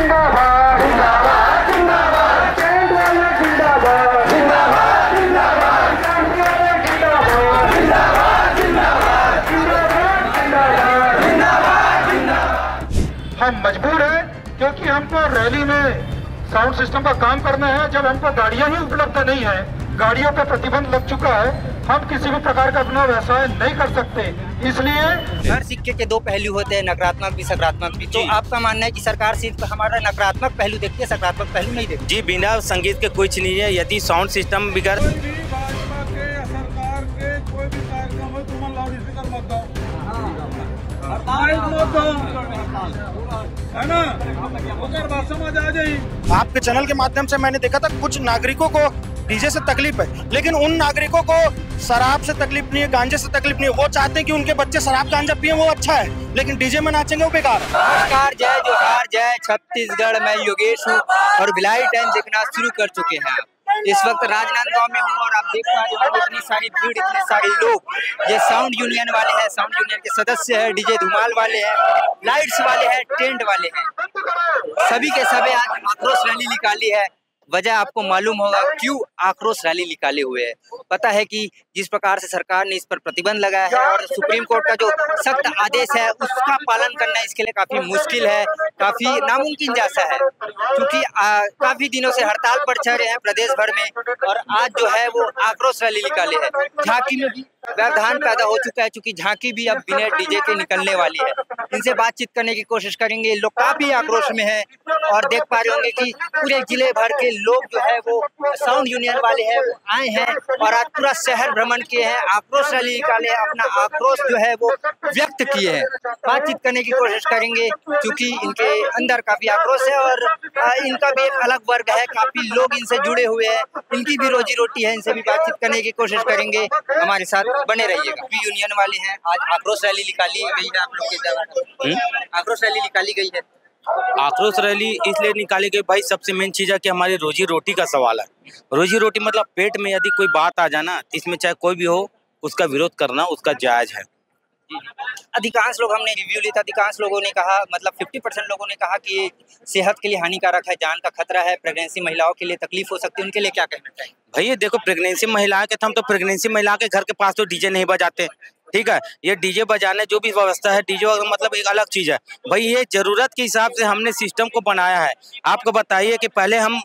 जिंदाबाद जिंदाबाद जिंदाबाद टेंट वाले जिंदाबाद जिंदाबाद जिंदाबाद टेंट वाले जिंदाबाद जिंदाबाद जिंदाबाद जिंदाबाद जिंदाबाद जिंदाबाद। हम मजबूर हैं क्योंकि हमको रैली में साउंड सिस्टम का काम करना है। जब हमको गाड़ियां ही उपलब्ध नहीं है, गाड़ियों पे प्रतिबंध लग चुका है, हम किसी भी प्रकार का अपना व्यवसाय नहीं कर सकते। इसलिए हर सिक्के के दो पहलू होते हैं, नकारात्मक भी सकारात्मक भी। तो आपका मानना है कि सरकार सिर्फ हमारा नकारात्मक पहलू देखती है, सकारात्मक पहलू नहीं देखती? जी, बिना संगीत के कुछ नहीं है। यदि साउंड सिस्टम बिगड़ कोई भी भाजपा के या सरकार के कोई भी कार्यक्रम हो, तुम लाउड स्पीकर मत दो, माइक मत दो, है ना? अगर बात समझ आ जाए। आपके चैनल के माध्यम से मैंने देखा था कुछ नागरिकों को डीजे से तकलीफ है, लेकिन उन नागरिकों को शराब से तकलीफ नहीं है, गांजे से तकलीफ नहीं है। वो चाहते हैं कि उनके बच्चे शराब गांजा पिए, वो अच्छा है, लेकिन डीजे में नाचेंगे वो बेकार है। नमस्कार, जय जोहार, जय छत्तीसगढ़। मैं योगेश हूँ और भिलाई टाइम देखना शुरू कर चुके हैं। इस वक्त राजनांदगांव में हूँ और आप देख पा रहे हो इतनी सारी भीड़, इतने सारे लोग। ये साउंड यूनियन वाले हैं, साउंड यूनियन के सदस्य हैं, डीजे धुमाल वाले हैं, लाइट्स वाले हैं, टेंट वाले हैं। सभी के सभी आज आक्रोश रैली निकाली है। वजह आपको मालूम होगा क्यों आक्रोश रैली निकाले हुए है। पता है कि जिस प्रकार से सरकार ने इस पर प्रतिबंध लगाया है और सुप्रीम कोर्ट का जो सख्त आदेश है उसका पालन करना इसके लिए काफी मुश्किल है, काफी नामुमकिन जैसा है। क्योंकि काफी दिनों से हड़ताल पर चल रहे हैं प्रदेश भर में और आज जो है वो आक्रोश रैली निकाले है। झांकी में भी व्यवधान पैदा हो चुका है, क्योंकि झांकी भी अब बिना डीजे के निकलने वाली है। इनसे बातचीत करने की कोशिश करेंगे। लोग काफी आक्रोश में हैं और देख पा रहे होंगे कि पूरे जिले भर के लोग जो है वो साउंड यूनियन वाले हैं वो आए हैं और आज पूरा शहर भ्रमण किए हैं, आक्रोश रैली निकाले, अपना आक्रोश जो है वो व्यक्त किए हैं। बातचीत करने की कोशिश करेंगे क्योंकि इनके अंदर काफी आक्रोश है और इनका भी एक अलग वर्ग है, काफी लोग इनसे जुड़े हुए हैं, इनकी भी रोजी रोटी है। इनसे भी बातचीत करने की कोशिश करेंगे, हमारे साथ बने रहिएगा। यूनियन वाले हैं, आज आक्रोश रैली निकाली गई है आप लोग की तरफ। आक्रोश रैली निकाली गई है। आक्रोश रैली इसलिए निकाली गई भाई, सबसे मेन चीज है कि हमारी रोजी रोटी का सवाल है। रोजी रोटी मतलब पेट में यदि कोई बात आ जाना, इसमें चाहे कोई भी हो, उसका विरोध करना उसका जायज है। अधिकांश लोग, हमने रिव्यू लिया था, अधिकांश लोगों ने कहा, मतलब 50% लोगों ने कहा कि ये सेहत के लिए हानिकारक है, जान का खतरा है, प्रेगनेंसी महिलाओं के लिए तकलीफ हो सकती है। उनके लिए क्या कहना चाहिए? भैया देखो, प्रेगनेंसी महिला के हम तो प्रेगनेंसी महिला के घर के पास तो डीजे नहीं बजाते, ठीक है। ये डीजे बजाने जो भी व्यवस्था है, डीजे मतलब एक अलग चीज है भाई। ये जरूरत के हिसाब से हमने सिस्टम को बनाया है। आपको बताइए कि पहले हम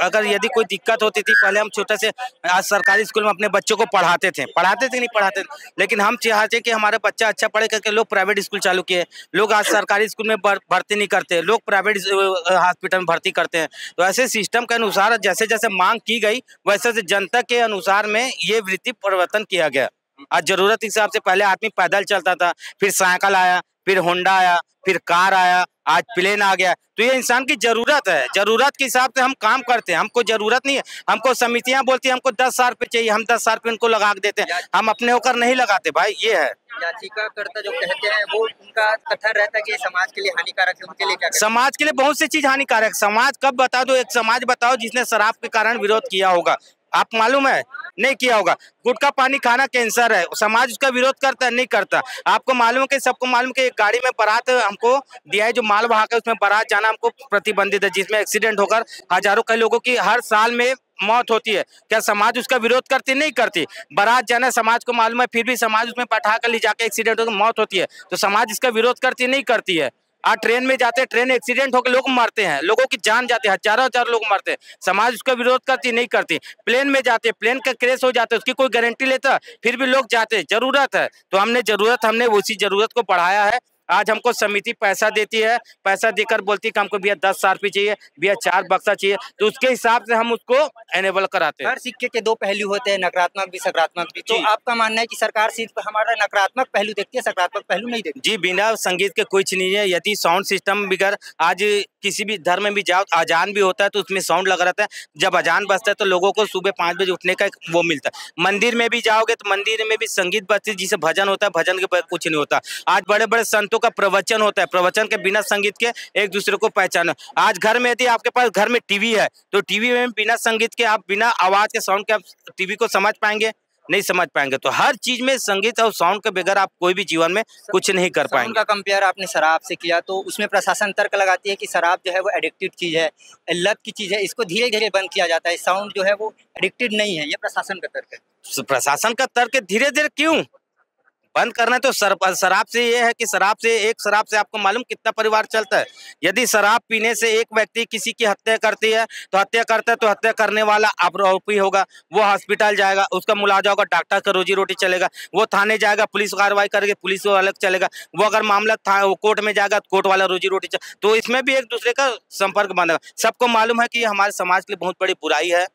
अगर यदि कोई दिक्कत होती थी, पहले हम छोटे से आज सरकारी स्कूल में अपने बच्चों को पढ़ाते थे नहीं पढ़ाते थे, लेकिन हम चाहते कि हमारा बच्चा अच्छा पढ़े करके लोग प्राइवेट स्कूल चालू किए। लोग आज सरकारी स्कूल में भर्ती नहीं करते, लोग प्राइवेट हॉस्पिटल में भर्ती करते हैं। तो ऐसे सिस्टम के अनुसार जैसे जैसे मांग की गई वैसे वैसे जनता के अनुसार में ये वृत्ति परिवर्तन किया गया। आज जरूरत के हिसाब से पहले आदमी पैदल चलता था, फिर साइकिल आया, फिर होंडा आया, फिर कार आया, आज प्लेन आ गया। तो ये इंसान की जरूरत है, जरूरत के हिसाब से हम काम करते हैं। हमको जरूरत नहीं है, हमको समितियां बोलती है हमको 10,000 रुपये चाहिए, हम 10,000 रुपये उनको लगा देते हैं, हम अपने होकर नहीं लगाते भाई। ये है याचिकाकर्ता जो कहते हैं वो उनका कथन रहता है कि समाज के लिए हानिकारक है। उनके लिए क्या? समाज के लिए बहुत सी चीज हानिकारक। समाज कब बता दो, एक समाज बताओ जिसने शराब के कारण विरोध किया होगा? आप मालूम है नहीं किया होगा। गुटखा पानी खाना कैंसर है, समाज उसका विरोध करता है? नहीं करता। आपको मालूम है कि सबको मालूम कि एक गाड़ी में बारात हमको दिया है, जो माल वाहक है उसमें बारात जाना हमको प्रतिबंधित है, जिसमें एक्सीडेंट होकर हजारों कई लोगों की हर साल में मौत होती है। क्या समाज उसका विरोध करती? नहीं करती। बारात जाना समाज को मालूम है, फिर भी समाज उसमें बैठा कर ले जाकर एक्सीडेंट होकर मौत होती है, तो समाज इसका विरोध करती? नहीं करती है। आज ट्रेन में जाते हैं, ट्रेन एक्सीडेंट होकर लोग मरते हैं, लोगों की जान जाती है, हजारों लोग मरते हैं, समाज उसका विरोध करती? नहीं करती। प्लेन में जाते, प्लेन का क्रैश हो जाता है, उसकी कोई गारंटी लेता, फिर भी लोग जाते। जरूरत है तो हमने उसी जरूरत को बढ़ाया है। आज हमको समिति पैसा देती है, पैसा देकर बोलती है कि हमको भैया 10,000 रुपये चाहिए, भैया 4 बक्सा चाहिए, तो उसके हिसाब से हम उसको एनेबल कराते हैं। हर सिक्के के दो पहलू होते हैं, नकारात्मक भी सकारात्मक भी। तो आपका मानना है कि सरकार सिर्फ हमारा नकारात्मक पहलू देखती है, सकारात्मक पहलू नहीं देखती? जी, बिना संगीत के कुछ नहीं है। यदि साउंड सिस्टम बिगड़, आज किसी भी धर्म में भी जाओ, अजान भी होता है तो उसमें साउंड लगा रहता है। जब अजान बजता है तो लोगों को सुबह 5 बजे उठने का वो मिलता है। मंदिर में भी जाओगे तो मंदिर में भी संगीत बजती है, जिसे भजन होता है, भजन के कुछ नहीं होता। आज बड़े बड़े संतों का प्रवचन होता है, प्रवचन के बिना संगीत के एक दूसरे को पहचानो। आज घर में यदि आपके पास घर में टीवी है तो टीवी में बिना संगीत के, आप बिना आवाज के, साउंड के आप टीवी को समझ पाएंगे? नहीं समझ पाएंगे। तो हर चीज में संगीत और साउंड के बगैर आप कोई भी जीवन में कुछ नहीं कर साउंड पाएंगे। का कंपेयर आपने शराब से किया, तो उसमें प्रशासन तर्क लगाती है कि शराब जो है वो एडिक्टिव चीज है, लत की चीज है, इसको धीरे धीरे बंद किया जाता है। साउंड जो है वो एडिक्टेड नहीं है, ये प्रशासन का तर्क है। प्रशासन का तर्क धीरे धीरे क्यों बंद करना है? तो शराब से ये है कि शराब से आपको मालूम कितना परिवार चलता है। यदि शराब पीने से एक व्यक्ति किसी की हत्या करती है तो हत्या करने वाला आरोपी होगा, वो हॉस्पिटल जाएगा, उसका मुआवजा होगा, डॉक्टर का रोजी रोटी चलेगा, वो थाने जाएगा, पुलिस कार्रवाई करेगी, पुलिस वो अलग चलेगा, वो अगर मामला कोर्ट में जाएगा तो कोर्ट वाला रोजी रोटी तो इसमें भी एक दूसरे का संपर्क बंधेगा। सबको मालूम है कि ये हमारे समाज के लिए बहुत बड़ी बुराई है,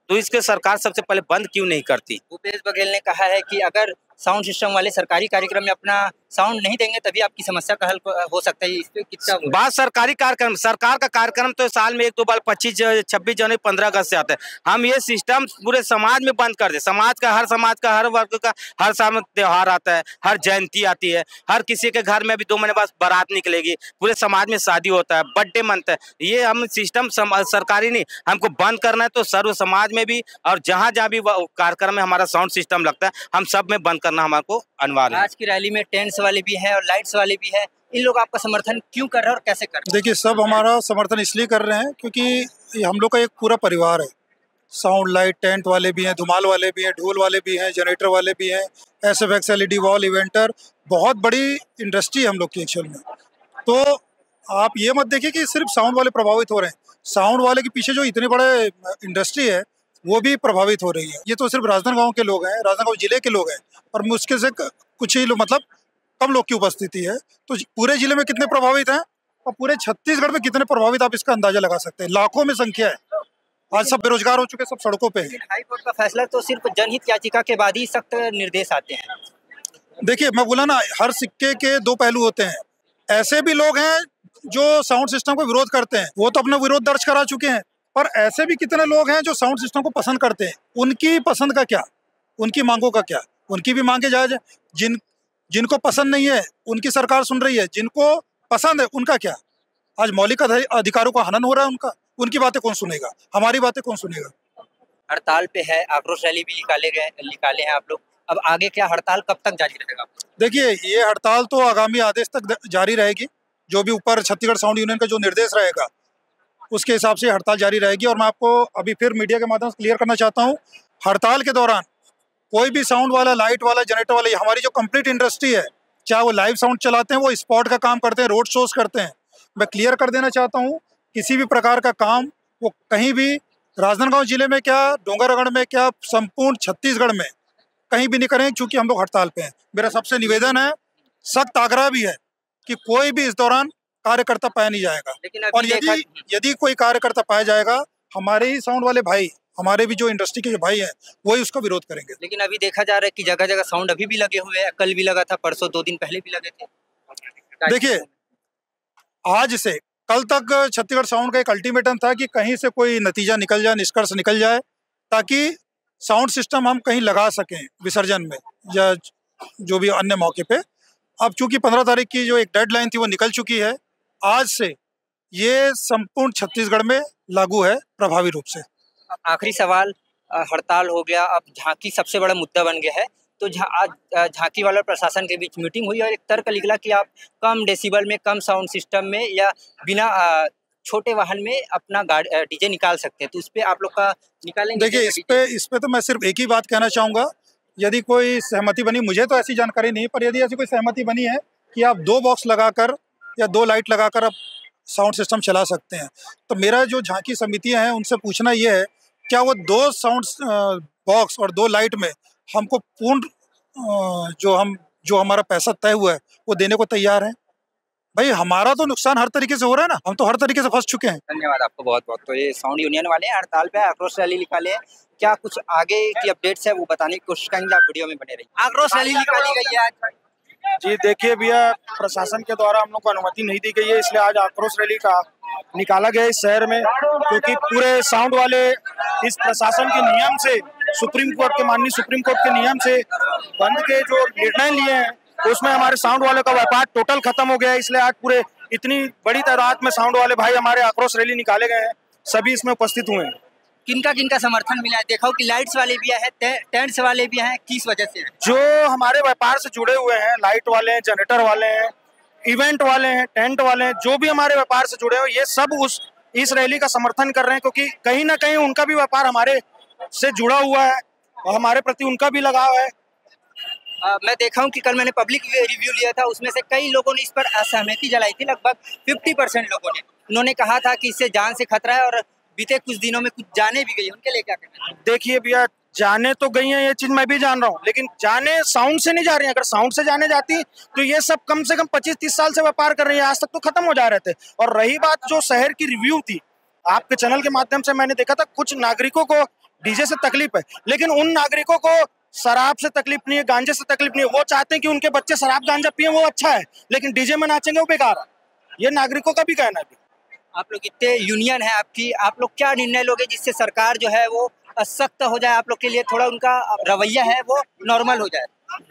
तो इसके सरकार सबसे पहले बंद क्यों नहीं करती? भूपेश बघेल ने कहा है कि अगर साउंड सिस्टम वाले सरकारी कार्यक्रम में अपना साउंड नहीं देंगे तभी आपकी समस्या का हल हो सकता है। इस पे कितना बात सरकारी कार्यक्रम, सरकार का कार्यक्रम तो साल में 1-2 बार 26 जनवरी 15 अगस्त से आता है। हम ये सिस्टम पूरे समाज में बंद कर दे। समाज का हर वर्ग का हर साल त्योहार आता है, हर जयंती आती है, हर किसी के घर में भी 2 महीने बाद बारात निकलेगी, पूरे समाज में शादी होता है, बर्थडे मनता है। ये हम सिस्टम सरकारी नहीं, हमको बंद करना है तो सर्व समाज में भी और जहाँ भी कार्यक्रम में हमारा साउंड सिस्टम लगता है हम सब में बंद करना हमको अनिवार्य है। आज की रैली में टेंट्स वाले भी है और लाइट्स वाले भी है, इन लोग आपका समर्थन क्यों कर रहे हैं और कैसे कर रहे हैं? देखिए, सब हमारा समर्थन इसलिए कर रहे हैं क्योंकि ये हम लोग का एक पूरा परिवार है। साउंड, लाइट, टेंट वाले भी हैं, धुमाल वाले भी हैं, ढोल वाले भी हैं, जनरेटर वाले भी हैं, SFX LED वॉल इवेंटर, बहुत बड़ी इंडस्ट्री है हम लोग की एक्चुअल में। तो आप ये मत देखिए कि सिर्फ साउंड वाले प्रभावित हो रहे हैं, साउंड वाले के पीछे जो इतने बड़े इंडस्ट्री है वो भी प्रभावित हो रही है। ये तो सिर्फ राजनांदगांव के लोग हैं, राजनांदगांव जिले के लोग हैं, और मुश्किल से कुछ ही लोग, मतलब कम लोग की उपस्थिति है। तो पूरे जिले में कितने प्रभावित हैं और पूरे छत्तीसगढ़ में कितने प्रभावित, आप इसका अंदाजा लगा सकते हैं। लाखों में संख्या है। आज सब बेरोजगार हो चुके, सब सड़कों पे हैं। हाई कोर्ट का फैसला तो सिर्फ जनहित याचिका के बाद ही सख्त निर्देश आते हैं। देखिए, मैं बोला ना, हर सिक्के के 2 पहलू होते हैं। ऐसे भी लोग हैं जो साउंड सिस्टम को विरोध करते हैं, वो तो अपना विरोध दर्ज करा चुके हैं, और ऐसे भी कितने लोग हैं जो साउंड सिस्टम को पसंद करते हैं। उनकी पसंद का क्या, उनकी मांगों का क्या? उनकी भी मांगे जायज है। जिनको पसंद नहीं है उनकी सरकार सुन रही है, जिनको पसंद है उनका क्या? आज मौलिक अधिकारों का हनन हो रहा है उनकी बातें कौन सुनेगा? हमारी बातें कौन सुनेगा? हड़ताल पे है, आक्रोश रैली भी निकाले हैं आप लोग। अब आगे क्या हड़ताल कब तक जारी रहेगा? देखिए, ये हड़ताल तो आगामी आदेश तक जारी रहेगी। जो भी ऊपर छत्तीसगढ़ साउंड यूनियन का जो निर्देश रहेगा उसके हिसाब से हड़ताल जारी रहेगी। और मैं आपको अभी फिर मीडिया के माध्यम से क्लियर करना चाहता हूँ, हड़ताल के दौरान कोई भी साउंड वाला, लाइट वाला, जनरेटर वाला, हमारी जो कंप्लीट इंडस्ट्री है, चाहे वो लाइव साउंड चलाते हैं, वो स्पॉट का काम करते हैं, रोड शोज करते हैं, मैं क्लियर कर देना चाहता हूँ, किसी भी प्रकार का काम वो कहीं भी राजनांदगांव जिले में क्या, डोंगरगढ़ में क्या, संपूर्ण छत्तीसगढ़ में कहीं भी नहीं करें, क्योंकि हम लोग हड़ताल पे हैं। मेरा सबसे निवेदन है, सख्त आग्रह भी है कि कोई भी इस दौरान कार्यकर्ता पाया नहीं जाएगा। और यदि कोई कार्यकर्ता पाया जाएगा, हमारे ही साउंड वाले भाई, हमारे भी जो इंडस्ट्री के जो भाई हैं, वही उसका विरोध करेंगे। लेकिन अभी देखा जा रहा है कि जगह जगह साउंड अभी भी लगे हुए हैं, कल भी लगा था, परसों 2 दिन पहले भी लगे थे। देखिए, आज से कल तक छत्तीसगढ़ साउंड का एक अल्टीमेटम था कि कहीं से कोई नतीजा निकल जाए, निष्कर्ष निकल जाए, ताकि साउंड सिस्टम हम कहीं लगा सकें विसर्जन में या जो भी अन्य मौके पे। अब चूंकि 15 तारीख की जो एक डेडलाइन थी वो निकल चुकी है, आज से ये संपूर्ण छत्तीसगढ़ में लागू है प्रभावी रूप से। आखिरी सवाल, हड़ताल हो गया, अब झांकी सबसे बड़ा मुद्दा बन गया है, तो आज झांकी वाला प्रशासन के बीच मीटिंग हुई और एक तर्क निकला कि आप कम डेसिबल में, कम साउंड सिस्टम में या बिना छोटे वाहन में अपना डीजे निकाल सकते हैं, तो उस पर आप लोग का निकालेंगे? देखिए, इस पे तो मैं सिर्फ एक ही बात कहना चाहूँगा, यदि कोई सहमति बनी, मुझे तो ऐसी जानकारी नहीं, पर यदि ऐसी कोई सहमति बनी है कि आप 2 बॉक्स लगाकर या 2 लाइट लगाकर आप साउंड सिस्टम चला सकते हैं, तो मेरा जो झांकी समितियां हैं उनसे पूछना ये है, क्या वो 2 साउंड बॉक्स और 2 लाइट में हमको पूर्ण जो हमारा पैसा तय हुआ है वो देने को तैयार हैं? भाई, हमारा तो नुकसान हर तरीके से हो रहा है ना, हम तो हर तरीके से फंस चुके हैं। धन्यवाद आपको बहुत बहुत। तो ये साउंड यूनियन वाले हैं, हड़ताल पे आक्रोश रैली निकाले हैं, क्या कुछ आगे की अपडेट्स है वो बताने की कोशिश करेंगे, आप वीडियो में बने रहिए। आक्रोश रैली निकाली गई है आज। जी देखिए भैया, प्रशासन के द्वारा हम लोग को अनुमति नहीं दी गई है, इसलिए आज आक्रोश रैली का निकाला गया इस शहर में, क्योंकि पूरे साउंड वाले इस प्रशासन के नियम से, माननीय सुप्रीम कोर्ट के नियम से बंद के जो निर्णय लिए हैं उसमें हमारे साउंड वाले का व्यापार टोटल खत्म हो गया है। इसलिए आज पूरे इतनी बड़ी तादाद में साउंड वाले भाई हमारे आक्रोश रैली निकाले गए हैं, सभी इसमें उपस्थित हुए हैं। किनका किनका समर्थन मिला है? देखा कि लाइट्स वाले भी हैं, टेंट्स वाले भी हैं, किस वजह से है? जो हमारे व्यापार से जुड़े हुए हैं, लाइट वाले हैं, जनरेटर वाले हैं, इवेंट वाले हैं, टेंट वाले हैं, जो भी हमारे व्यापार से जुड़े हुए, ये सब इस रैली का समर्थन कर रहे हैं, क्योंकि कहीं ना कहीं उनका भी व्यापार हमारे से जुड़ा हुआ है और हमारे प्रति उनका भी लगाव है। मैं देखा हूँ कि कल मैंने पब्लिक रिव्यू लिया था, उसमें से कई लोगों ने इस पर असहमति जलाई थी, लगभग 50% लोगों ने। उन्होंने कहा था कि इससे जान से खतरा है और बीते कुछ दिनों में कुछ जाने भी गई, उनके लिए क्या कहना है? देखिए भैया, जाने तो गई हैं, ये चीज मैं भी जान रहा हूँ, लेकिन जाने साउंड से नहीं जा रही हैं। अगर साउंड से जाने जाती तो ये सब कम से कम 25-30 साल से व्यापार कर रही है, आज तक तो खत्म हो जा रहे थे। और रही बात जो शहर की रिव्यू थी, आपके चैनल के माध्यम से मैंने देखा था, कुछ नागरिकों को डीजे से तकलीफ है, लेकिन उन नागरिकों को शराब से तकलीफ नहीं है, गांजे से तकलीफ नहीं है। वो चाहते हैं कि उनके बच्चे शराब गांजा पिए, वो अच्छा है, लेकिन डीजे में नाचेंगे वो बेकार है। ये नागरिकों का भी कहना है। आप लोग इतने यूनियन है आपकी, आप लोग क्या निर्णय लोगे जिससे सरकार जो है वो सख्त हो जाए, आप लोग के लिए थोड़ा उनका रवैया है वो नॉर्मल हो जाए?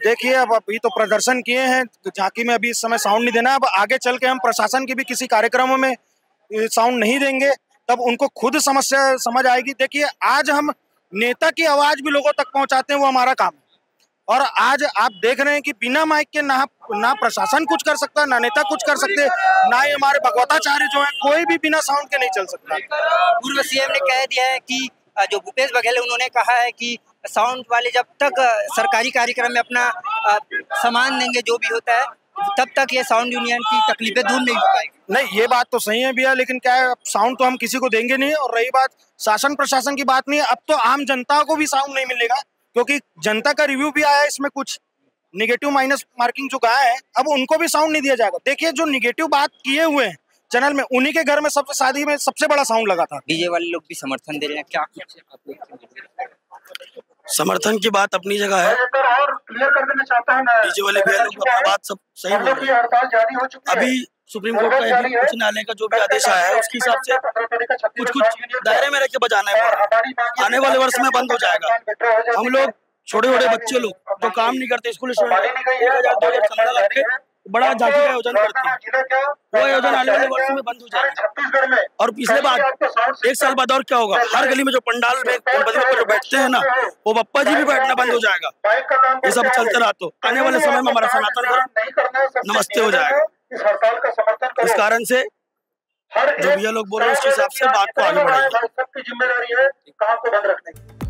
देखिए, अब अभी तो प्रदर्शन किए हैं झांकी में, अभी इस समय साउंड नहीं देना। अब आगे चल के हम प्रशासन की भी किसी कार्यक्रमों में साउंड नहीं देंगे, तब उनको खुद समस्या समझ आएगी। देखिए, आज हम नेता की आवाज भी लोगों तक पहुंचाते हैं, वो हमारा काम है। और आज आप देख रहे हैं कि बिना माइक के ना प्रशासन कुछ कर सकता, ना नेता कुछ कर सकते, ना ही हमारे भगवताचार्य जो है, कोई भी बिना साउंड के नहीं चल सकता। पूर्व सीएम ने कह दिया है कि जो भूपेश बघेल, उन्होंने कहा है कि साउंड वाले जब तक सरकारी कार्यक्रम में अपना सामान देंगे जो भी होता है, तब तक ये साउंड यूनियन की तकलीफें दूर नहीं हो पाएगी। नहीं, ये बात तो सही है भैया, लेकिन क्या है, साउंड तो हम किसी को देंगे नहीं। और रही बात शासन प्रशासन की बात नहीं है, अब तो आम जनता को भी साउंड नहीं मिलेगा, क्योंकि जनता का रिव्यू भी आया है, इसमें कुछ निगेटिव माइनस मार्किंग जो कहा है, अब उनको भी साउंड नहीं दिया जाएगा। देखिए, जो निगेटिव बात किए हुए हैं चैनल में, उन्हीं के घर में शादी में सबसे बड़ा साउंड लगा था। डीजे वाले लोग भी समर्थन दे रहे हैं, क्या कुछ समर्थन की बात अपनी जगह है, और क्लियर कर देना चाहता हूं मैं, डीजे वाले भैया लोग अपना बात सब सही बोल रहे हैं। हड़ताल जारी हो चुकी है। अभी सुप्रीम कोर्ट का उच्च न्यायालय का जो भी आदेश आया है, उसके हिसाब से कुछ दायरे में रह के बजाना है। आने वाले वर्ष में बंद हो जाएगा। हम लोग छोटे छोटे बच्चे लोग जो काम नहीं करते, स्कूल स्टूडेंट 1000-2000 चंदा लग के बड़ा झांकी का आयोजन करते हैं, वो आयोजन आने वाले वर्ष में बंद हो जाएगा। और पिछले बार 1 साल बाद और क्या होगा, हर गली में जो पंडाल में गणपति बप्पा जो बैठते हैं ना, वो बप्पा जी भी बैठना बंद हो जाएगा। ये सब चलते रहा तो आने वाले समय में हमारा सनातन धर्म नमस्ते हो जाएगा। इस कारण से जो भैया लोग बोल रहे हैं, उस हिसाब से बात को आगे बढ़ाएंगे। सबकी जिम्मेदारी है काम को बंद रखने की।